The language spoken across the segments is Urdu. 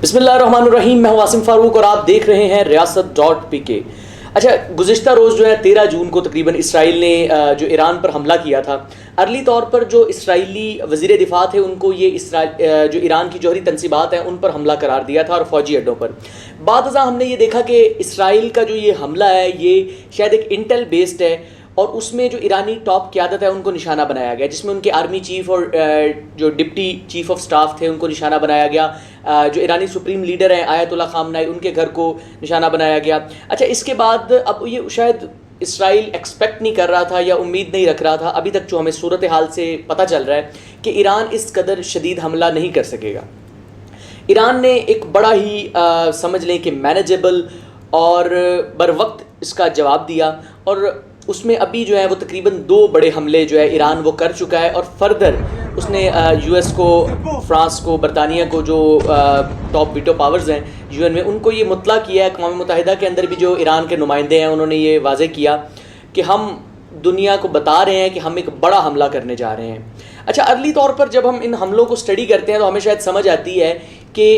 بسم اللہ الرحمن الرحیم، میں ہوں عاصم فاروق اور آپ دیکھ رہے ہیں ریاست.pk۔ اچھا، گزشتہ روز جو ہے 13 جون کو تقریباً اسرائیل نے جو ایران پر حملہ کیا تھا، ارلی طور پر جو اسرائیلی وزیر دفاع تھے ان کو یہ جو ایران کی جوہری تنصیبات ہیں ان پر حملہ قرار دیا تھا اور فوجی اڈوں پر۔ بعد ازاں ہم نے یہ دیکھا کہ اسرائیل کا جو یہ حملہ ہے یہ شاید ایک انٹیل بیسڈ ہے اور اس میں جو ایرانی ٹاپ قیادت ہے ان کو نشانہ بنایا گیا، جس میں ان کے آرمی چیف اور جو ڈپٹی چیف آف سٹاف تھے ان کو نشانہ بنایا گیا، جو ایرانی سپریم لیڈر ہیں آیت اللہ خامنائی ان کے گھر کو نشانہ بنایا گیا۔ اچھا، اس کے بعد اب یہ شاید اسرائیل ایکسپیکٹ نہیں کر رہا تھا یا امید نہیں رکھ رہا تھا، ابھی تک جو ہمیں صورتحال سے پتہ چل رہا ہے کہ ایران اس قدر شدید حملہ نہیں کر سکے گا۔ ایران نے ایک بڑا ہی سمجھ لیں کہ مینیجیبل اور بر وقت اس کا جواب دیا، اور اس میں ابھی جو ہے وہ تقریباً 2 بڑے حملے جو ہے ایران وہ کر چکا ہے، اور فردر اس نے یو ایس کو، فرانس کو، برطانیہ کو، جو ٹاپ ویٹو پاورز ہیں یو این میں، ان کو یہ مطلع کیا ہے۔ اقوام متحدہ کے اندر بھی جو ایران کے نمائندے ہیں انہوں نے یہ واضح کیا کہ ہم دنیا کو بتا رہے ہیں کہ ہم ایک بڑا حملہ کرنے جا رہے ہیں۔ اچھا، ارلی طور پر جب ہم ان حملوں کو اسٹڈی کرتے ہیں تو ہمیں شاید سمجھ آتی ہے کہ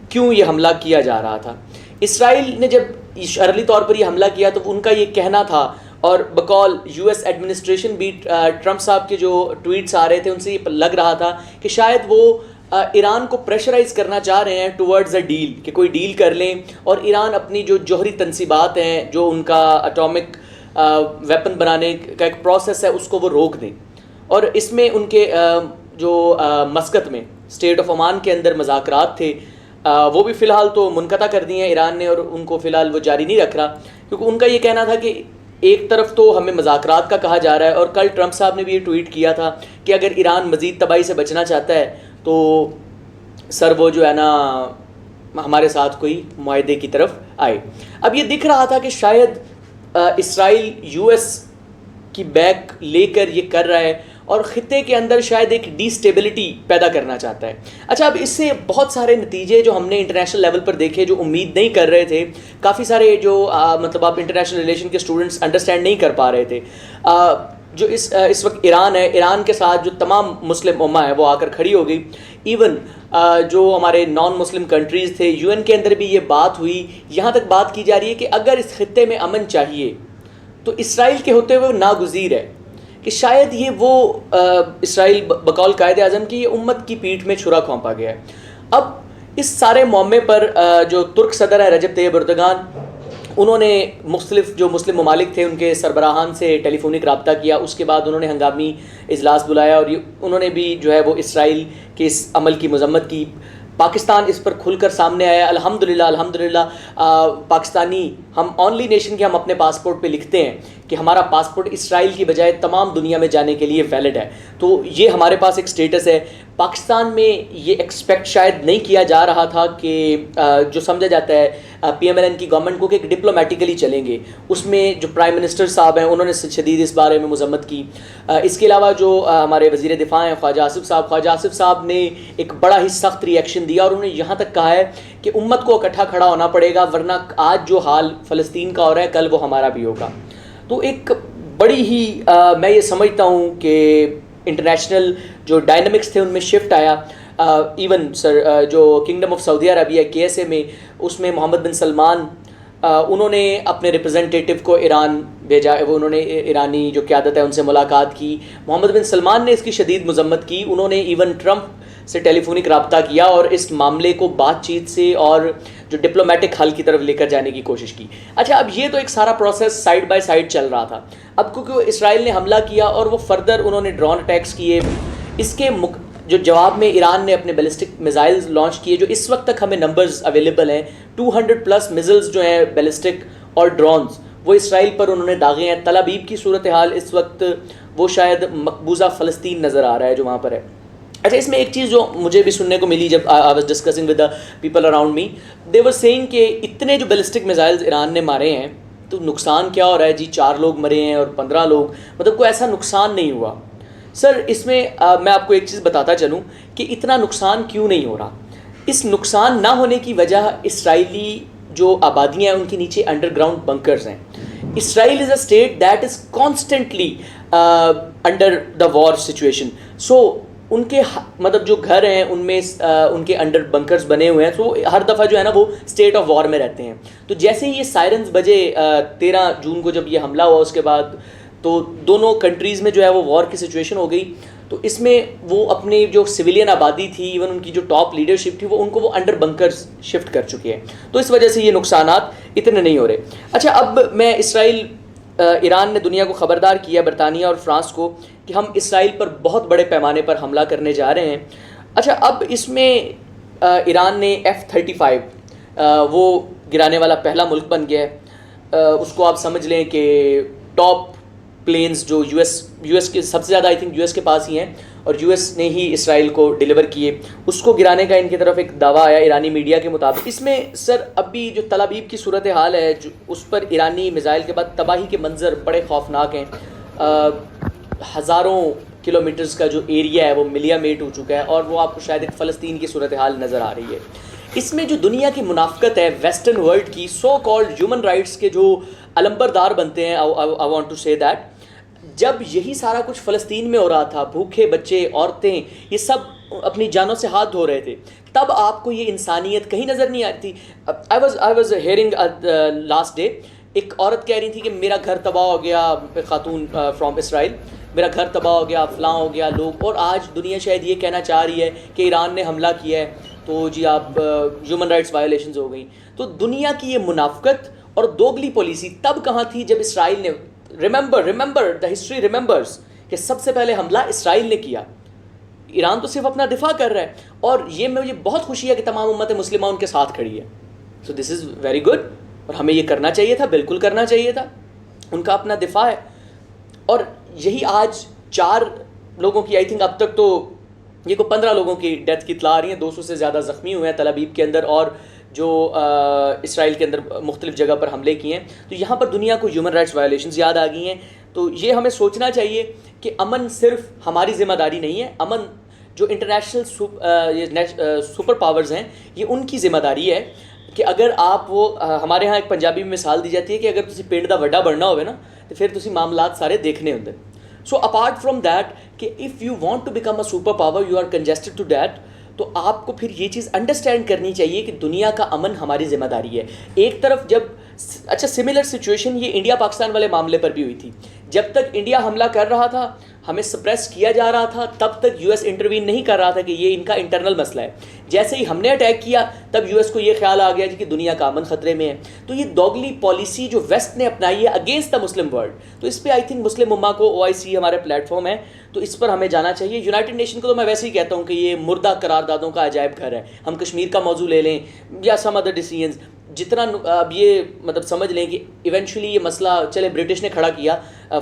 کیوں یہ حملہ کیا جا رہا تھا۔ اسرائیل نے جب ارلی طور پر یہ حملہ کیا تو ان کا یہ کہنا تھا، اور بقول یو ایس ایڈمنسٹریشن بھی ٹرمپ صاحب کے جو ٹویٹس آ رہے تھے ان سے یہ لگ رہا تھا کہ شاید وہ ایران کو پریشرائز کرنا چاہ رہے ہیں ٹورڈز اے ڈیل، کہ کوئی ڈیل کر لیں اور ایران اپنی جو جوہری تنصیبات ہیں، جو ان کا اٹامک ویپن بنانے کا ایک پروسیس ہے، اس کو وہ روک دیں۔ اور اس میں ان کے جو مسقط میں اسٹیٹ آف عمان کے اندر مذاکرات تھے وہ بھی فی الحال تو منقطع کر دیے ہیں ایران نے، اور ان کو فی الحال وہ جاری نہیں رکھ رہا، کیونکہ ان کا یہ کہنا تھا کہ ایک طرف تو ہمیں مذاکرات کا کہا جا رہا ہے، اور کل ٹرمپ صاحب نے بھی یہ ٹویٹ کیا تھا کہ اگر ایران مزید تباہی سے بچنا چاہتا ہے تو سر وہ جو ہے نا ہمارے ساتھ کوئی معاہدے کی طرف آئے۔ اب یہ دکھ رہا تھا کہ شاید اسرائیل یو ایس کی بیک لے کر یہ کر رہا ہے اور خطے کے اندر شاید ایک ڈی سٹیبلٹی پیدا کرنا چاہتا ہے۔ اچھا، اب اس سے بہت سارے نتیجے جو ہم نے انٹرنیشنل لیول پر دیکھے، جو امید نہیں کر رہے تھے، کافی سارے جو مطلب آپ انٹرنیشنل ریلیشن کے اسٹوڈنٹس انڈرسٹینڈ نہیں کر پا رہے تھے، جو اس وقت ایران ہے، ایران کے ساتھ جو تمام مسلم امہ ہے وہ آ کر کھڑی ہو گئی۔ ایون جو ہمارے نان مسلم کنٹریز تھے، یو این کے اندر بھی یہ بات ہوئی، یہاں تک بات کی جا رہی ہے کہ اگر اس خطے میں امن چاہیے تو اسرائیل کے ہوتے ہوئے ناگزیر ہے کہ شاید یہ وہ اسرائیل بقول قائد اعظم کی یہ امت کی پیٹھ میں چھرا کھونپا گیا ہے۔ اب اس سارے معاملے پر جو ترک صدر ہیں رجب طیب اردگان، انہوں نے مختلف جو مسلم ممالک تھے ان کے سربراہان سے ٹیلی فونک رابطہ کیا، اس کے بعد انہوں نے ہنگامی اجلاس بلایا، اور انہوں نے بھی جو ہے وہ اسرائیل کے اس عمل کی مذمت کی۔ پاکستان اس پر کھل کر سامنے آیا۔ الحمدللہ پاکستانی ہم اونلی نیشن کے ہم اپنے پاسپورٹ پہ لکھتے ہیں کہ ہمارا پاسپورٹ اسرائیل کی بجائے تمام دنیا میں جانے کے لیے ویلڈ ہے، تو یہ ہمارے پاس ایک سٹیٹس ہے۔ پاکستان میں یہ ایکسپیکٹ شاید نہیں کیا جا رہا تھا کہ جو سمجھا جاتا ہے پی ایم ایل این کی گورنمنٹ کو کہ ایک ڈپلومیٹیکلی چلیں گے، اس میں جو پرائم منسٹر صاحب ہیں انہوں نے شدید اس بارے میں مذمت کی۔ اس کے علاوہ جو ہمارے وزیر دفاع ہیں خواجہ آصف صاحب نے ایک بڑا ہی سخت ری ایکشن دیا، اور انہوں نے یہاں تک کہا ہے کہ امت کو اکٹھا کھڑا ہونا پڑے گا، ورنہ آج جو حال فلسطین کا ہو رہا ہے کل وہ ہمارا بھی ہوگا۔ تو ایک بڑی ہی میں یہ سمجھتا ہوں کہ انٹرنیشنل جو ڈائنامکس تھے ان میں شفٹ آیا۔ ایون جو kingdom of Saudi Arabia KSA میں، اس میں محمد بن سلمان انہوں نے اپنے ریپرزنٹیٹیو کو ایران بھیجا، انہوں نے ایرانی جو قیادت ہے ان سے ملاقات کی۔ محمد بن سلمان نے اس کی شدید مذمت کی، انہوں نے ایون ٹرمپ سے ٹیلی فونک رابطہ کیا اور اس معاملے کو بات چیت سے اور جو ڈپلومیٹک حل کی طرف لے کر جانے کی کوشش کی۔ اچھا، اب یہ تو ایک سارا پروسیس سائڈ بائی سائڈ چل رہا تھا۔ اب کیونکہ اسرائیل نے حملہ کیا اور وہ فردر انہوں نے ڈرون اٹیکس کیے، اس کے جو جواب میں ایران نے اپنے بیلسٹک میزائلز لانچ کیے، جو اس وقت تک ہمیں نمبرز اویلیبل ہیں 200+ میزلز جو ہیں بیلسٹک اور ڈرونز، وہ اسرائیل پر انہوں نے داغے ہیں۔ تل ابیب کی صورتحال اس وقت وہ شاید مقبوضہ فلسطین نظر آ رہا ہے جو وہاں پر ہے۔ اچھا، اس میں ایک چیز جو مجھے بھی سننے کو ملی جب I was discussing with the people around me, they were seeing کہ اتنے جو بیلسٹک میزائلز ایران نے مارے ہیں تو نقصان کیا ہو رہا ہے جی، 4 لوگ مرے ہیں اور 15 لوگ، مطلب کوئی ایسا نقصان نہیں ہوا۔ سر، اس میں میں آپ کو ایک چیز بتاتا چلوں کہ اتنا نقصان کیوں نہیں ہو رہا۔ اس نقصان نہ ہونے کی وجہ اسرائیلی جو آبادیاں ہیں ان کے نیچے انڈر گراؤنڈ بنکرز ہیں۔ Israel is a state that is constantly under the war situation, so ان کے مطلب جو گھر ہیں ان میں ان کے انڈر بنکرز بنے ہوئے ہیں، تو ہر دفعہ جو ہے نا وہ اسٹیٹ آف وار میں رہتے ہیں. تو جیسے ہی یہ سائرنز بجے 13 جون کو جب یہ حملہ ہوا، اس کے بعد تو دونوں کنٹریز میں جو ہے وہ وار کی سچویشن ہو گئی. تو اس میں وہ اپنی جو سویلین آبادی تھی، ایون ان کی جو ٹاپ لیڈرشپ تھی، وہ ان کو وہ انڈر بنکرز شفٹ کر چکے ہیں. تو اس وجہ سے یہ نقصانات اتنے نہیں ہو رہے. اچھا، اب میں ایران نے دنیا کو خبردار کیا، برطانیہ اور فرانس کو، کہ ہم اسرائیل پر بہت بڑے پیمانے پر حملہ کرنے جا رہے ہیں. اچھا، اب اس میں ایران نے F-35 وہ گرانے والا پہلا ملک بن گیا ہے. اس کو آپ سمجھ لیں کہ ٹاپ پلینز جو یو ایس کے سب سے زیادہ آئی تھنک یو ایس کے پاس ہی ہیں، اور یو ایس نے ہی اسرائیل کو ڈیلیور کیے. اس کو گرانے کا ان کی طرف ایک دعویٰ آیا ایرانی میڈیا کے مطابق. اس میں سر اب بھی جو تل ابیب کی صورتحال ہے، جو اس پر ایرانی میزائل کے بعد تباہی کے منظر بڑے خوفناک ہیں. ہزاروں کلومیٹرز کا جو ایریا ہے وہ ملیا میٹ ہو چکا ہے، اور وہ آپ کو شاید ایک فلسطین کی صورتحال نظر آ رہی ہے. اس میں جو دنیا کی منافقت ہے ویسٹرن ورلڈ کی، سو کالڈ ہیومن رائٹس کے جو علمبردار بنتے ہیں، آئی وانٹ ٹو سے دیٹ، جب یہی سارا کچھ فلسطین میں ہو رہا تھا، بھوکے بچے، عورتیں، یہ سب اپنی جانوں سے ہاتھ دھو رہے تھے، تب آپ کو یہ انسانیت کہیں نظر نہیں آتی تھی. I was hearing last day ایک عورت کہہ رہی تھی کہ میرا گھر تباہ ہو گیا، خاتون فرام اسرائیل، میرا گھر تباہ ہو گیا، فلاں ہو گیا لوگ. اور آج دنیا شاید یہ کہنا چاہ رہی ہے کہ ایران نے حملہ کیا ہے تو جی آپ ہیومن رائٹس وائلیشنز ہو گئیں. تو دنیا کی یہ منافقت اور دوگلی پالیسی تب کہاں تھی جب اسرائیل نے ریممبر دا ہسٹری ریممبرز کہ سب سے پہلے حملہ اسرائیل نے کیا. ایران تو صرف اپنا دفاع کر رہا ہے، اور یہ مجھے بہت خوشی ہے کہ تمام امت مسلمہ ان کے ساتھ کھڑی ہے. سو دس از ویری گڈ، اور ہمیں یہ کرنا چاہیے تھا، بالکل کرنا چاہیے تھا. ان کا اپنا دفاع ہے. اور یہی آج 4 لوگوں کی، آئی تھنک اب تک تو یہ کو 15 لوگوں کی ڈیتھ کی اطلاع آ رہی ہیں، 200 سے زیادہ زخمی ہوئے ہیں تل ابیب کے اندر، اور جو اسرائیل کے اندر مختلف جگہ پر حملے کیے ہیں. تو یہاں پر دنیا کو ہیومن رائٹس وائلیشنز یاد آ گئی ہیں. تو یہ ہمیں سوچنا چاہیے کہ امن صرف ہماری ذمہ داری نہیں ہے، امن جو انٹرنیشنل سپر پاورز ہیں یہ ان کی ذمہ داری ہے. کہ اگر آپ وہ ہمارے ہاں ایک پنجابی میں مثال دی جاتی ہے کہ اگر تسی پنڈ دا وڈا بننا ہوئے نا تو پھر تسی معاملات سارے دیکھنے ہوندے. سو اپارٹ فرام دیٹ کہ if you want to become a super power you are congested to that, تو آپ کو پھر یہ چیز انڈرسٹینڈ کرنی چاہیے کہ دنیا کا امن ہماری ذمہ داری ہے. ایک طرف جب اچھا سملر سچویشن یہ انڈیا پاکستان والے معاملے پر بھی ہوئی تھی. جب تک انڈیا حملہ کر رہا تھا، ہمیں سپریس کیا جا رہا تھا، تب تک یو ایس انٹروین نہیں کر رہا تھا کہ یہ ان کا انٹرنل مسئلہ ہے. جیسے ہی ہم نے اٹیک کیا تب یو ایس کو یہ خیال آ گیا کہ دنیا کا امن خطرے میں ہے. تو یہ دوگلی پالیسی جو ویسٹ نے اپنائی ہے اگینسٹ دا مسلم ورلڈ، تو اس پہ آئی تھنک مسلم امہ کو OIC ہمارے پلیٹ فارم ہے تو اس پر ہمیں جانا چاہیے. یونائٹڈ نیشن کو تو میں ویسے ہی کہتا ہوں کہ یہ مردہ قراردادوں کا عجائب گھر ہے. ہم کشمیر کا موضوع لے لیں یا سم ادر ڈیسیژنز، جتنا اب یہ مطلب سمجھ لیں کہ ایونچولی یہ مسئلہ چلے برٹش نے کھڑا کیا،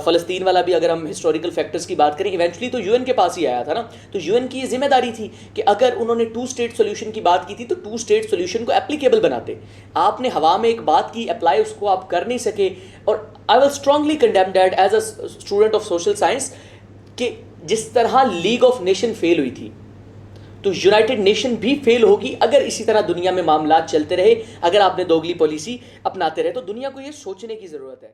فلسطین والا بھی اگر ہم ہسٹوریکل فیکٹرز کی بات کریں ایونچولی تو UN کے پاس ہی آیا تھا نا. تو UN کی یہ ذمہ داری تھی کہ اگر انہوں نے 2 اسٹیٹ سولوشن کی بات کی تھی تو 2 اسٹیٹ سولوشن کو اپلیکیبل بناتے. آپ نے ہوا میں ایک بات کی، اپلائی اس کو آپ کر نہیں سکے. اور I will strongly condemn that as a student of social science کہ جس طرح لیگ آف نیشن فیل ہوئی تھی تو یونائٹڈ نیشن بھی فیل ہوگی اگر اسی طرح دنیا میں معاملات چلتے رہے. اگر آپ نے دوگلی پالیسی اپناتے رہے تو دنیا کو یہ سوچنے کی ضرورت ہے.